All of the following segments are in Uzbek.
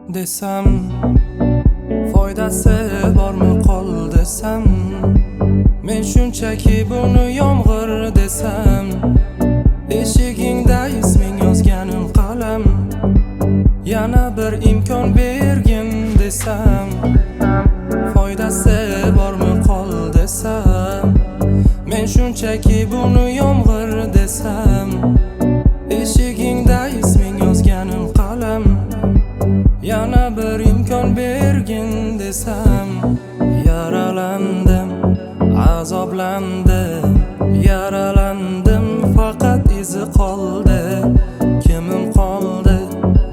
desam, foydasi bormi qol desam, men shunchaki buni yomg'ir desam, eshigingda isming yozganim qalam, yana bir imkon bergin desam, foydasi bormi qol desam, men shunchaki buni yomg'ir desam, eshigingda isming yozganim qalam, yana bir imkon bergin desam, yaralandim, azoblandim, yaralandim, faqat izi qoldi, kimim qoldi,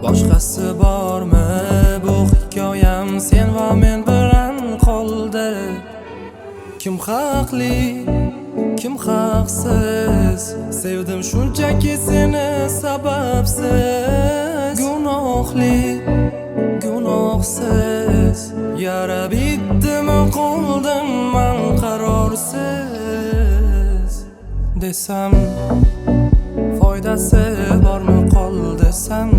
boshqasi bormi, bu hikoyam sen va men bilan qoldi. Kim haqli, kim haqsiz, sevdim shunchaki seni sababsiz, gunohli, gunohsiz, yara bitdimi qoldim man qarorsiz desam, foydasi bormi qol desam,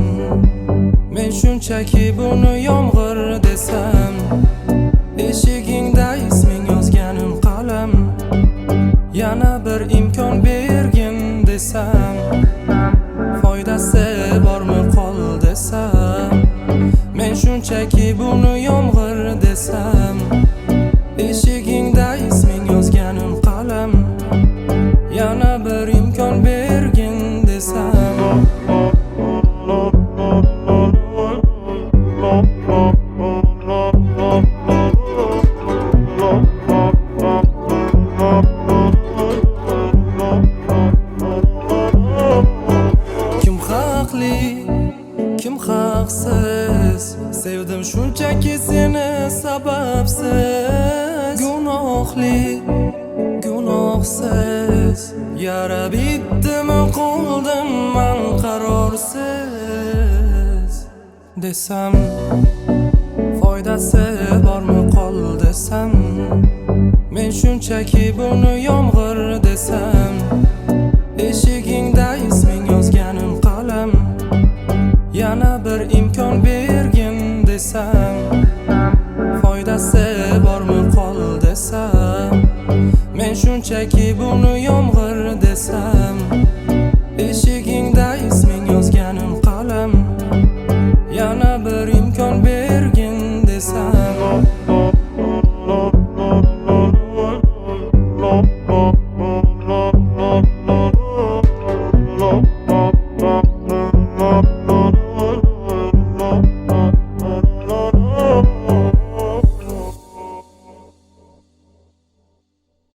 men shunchaki buni yomg'ir desam, eshigingda isming yozganim qalam, yana bir imkon bergin desam, foydasi bormi qol desam, men shunchaki buni yomg'ir desam, eshigingda isming yozganim qalam, yana bir imkon bergin desam. Kim haqli, kim haqsiz, sevdim shunchaki seni sababsiz, gunohli, gunohsiz, yara bitdimi qoldim man qarorsiz desam, foydasi bormi qol desam, men shunchaki buni yomg'ir desam, eshigingda isming yozganim qalam, yana bir imkon bergin desam, foydasi bormi qol desam, men shunchaki buni yomg'ir desam, eshigingda isming yozganim qalam, yana bir imkon bergin